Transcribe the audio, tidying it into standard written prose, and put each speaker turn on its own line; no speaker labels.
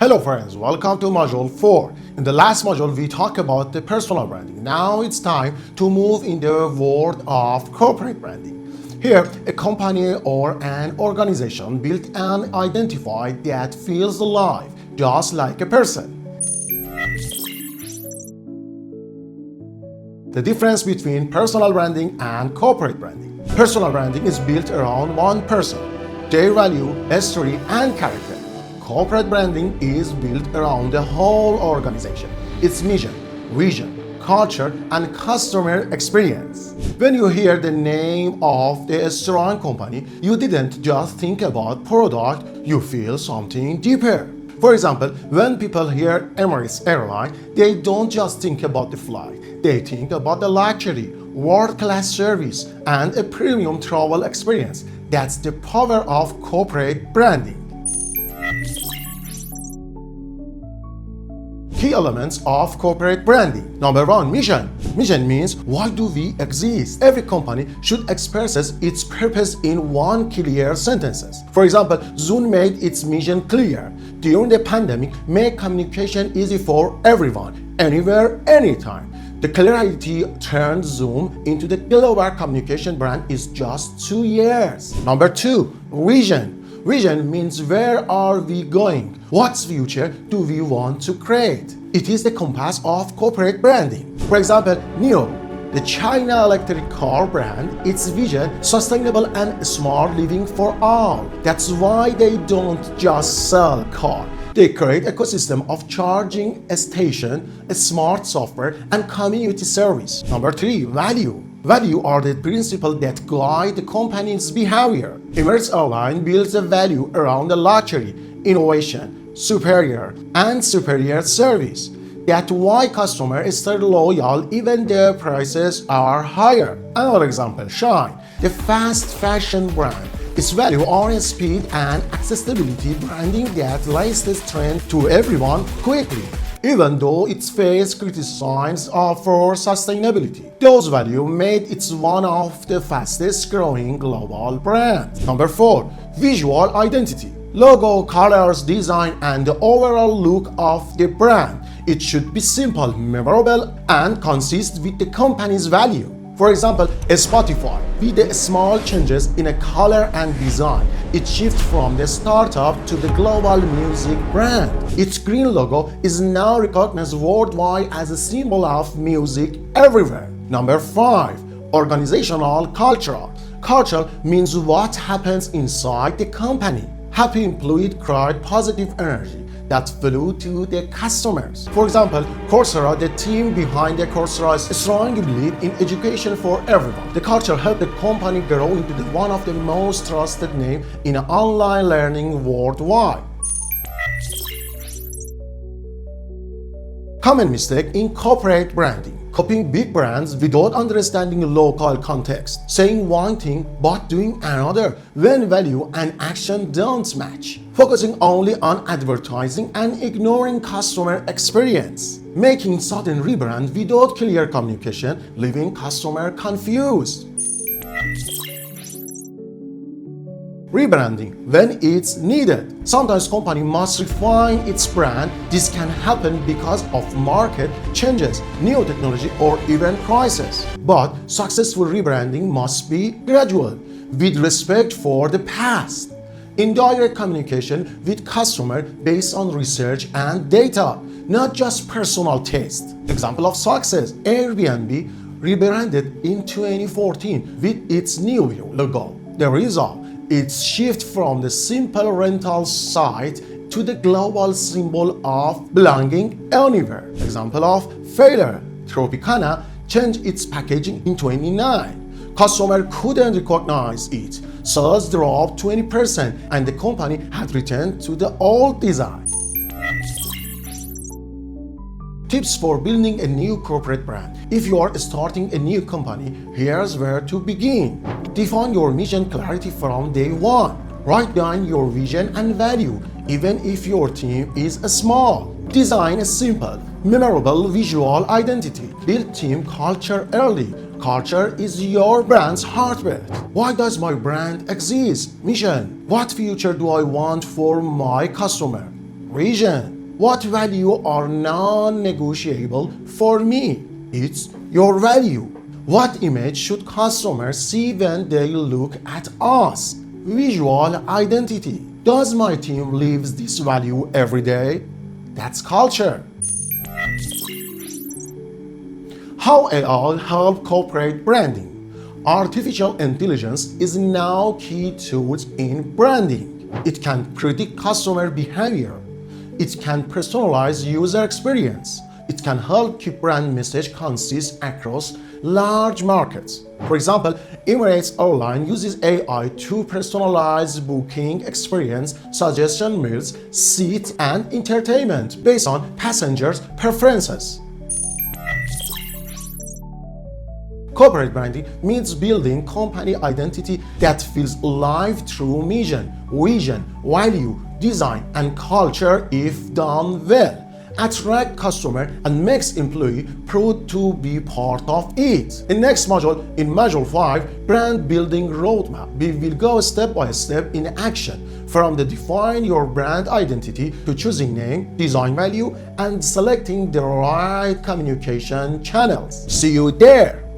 Hello friends, welcome to Module 4. In the last module, we talked about the personal branding. Now it's time to move in the world of corporate branding. Here, a company or an organization built an identity that feels alive, just like a person. The difference between personal branding and corporate branding. Personal branding is built around one person, their value, history, and character. Corporate branding is built around the whole organization, its mission, vision, culture, and customer experience. When you hear the name of the restaurant company, you didn't just think about product, you feel something deeper. For example, when people hear Emirates Airline, they don't just think about the flight, they think about the luxury, world-class service, and a premium travel experience. That's the power of corporate branding. Key elements of corporate branding. Number 1, mission. Mission means why do we exist? Every company should express its purpose in one clear sentences. For example, Zoom made its mission clear. During the pandemic, make communication easy for everyone, anywhere, anytime. The clarity turned Zoom into the global communication brand is just 2 years. Number 2, vision. Vision means where are we going? What future do we want to create? It is the compass of corporate branding. For example, NIO, the China electric car brand, its vision, sustainable and smart living for all. That's why they don't just sell car. They create ecosystem of charging a station, a smart software, and community service. Number 3, value. Value are the principles that guide the company's behavior. Emirates Airline builds a value around the luxury, innovation, superior service. That's why customers stay loyal even their prices are higher. Another example, Shine, the fast fashion brand. Its value on speed and accessibility, branding that laces trend to everyone quickly. Even though it faced criticisms for sustainability, those values made it one of the fastest growing global brands. Number 4, visual identity. Logo, colors, design, and the overall look of the brand. It should be simple, memorable, and consist with the company's value. For example, Spotify, with the small changes in a color and design, it shifts from the startup to the global music brand. Its green logo is now recognized worldwide as a symbol of music everywhere. Number 5, organizational culture. Culture means what happens inside the company. Happy employees create positive energy that flow to the customers. For example, Coursera, the team behind the Coursera, strongly believe in education for everyone. The culture helped the company grow into one of the most trusted names in online learning worldwide. Common mistake in corporate branding. Copying big brands without understanding local context. Saying one thing but doing another when value and action don't match. Focusing only on advertising and ignoring customer experience. Making sudden rebrand without clear communication, leaving customer confused. Rebranding when it's needed. Sometimes company must refine its brand. This can happen because of market changes, new technology, or even crisis. But successful rebranding must be gradual, with respect for the past. In direct communication with customer based on research and data, not just personal taste. Example of success, Airbnb rebranded in 2014 with its new logo. The result, its shift from the simple rental site to the global symbol of belonging anywhere. Example of failure, Tropicana changed its packaging in 2009. Customer couldn't recognize it. Sales dropped 20% and the company had returned to the old design. Tips for building a new corporate brand. If you are starting a new company, here's where to begin. Define your mission clarity from day one. Write down your vision and value, even if your team is small. Design a simple, memorable visual identity. Build team culture early. Culture is your brand's heartbeat. Why does my brand exist? Mission. What future do I want for my customer? Vision. What value are non-negotiable for me? It's your value. What image should customers see when they look at us? Visual identity. Does my team live this value every day? That's culture. How AI help corporate branding? Artificial intelligence is now key tool in branding. It can predict customer behavior. It can personalize user experience. It can help keep brand message consistent across large markets. For example, Emirates Airline uses AI to personalize booking experience, suggestion meals, seat, and entertainment based on passengers' preferences. Corporate branding means building company identity that feels alive through mission, vision, value, design, and culture if done well. Attract customer and makes employee proud to be part of it. In next module, in module 5, brand building roadmap, we will go step by step in action from the define your brand identity to choosing name, design value, and selecting the right communication channels. See you there!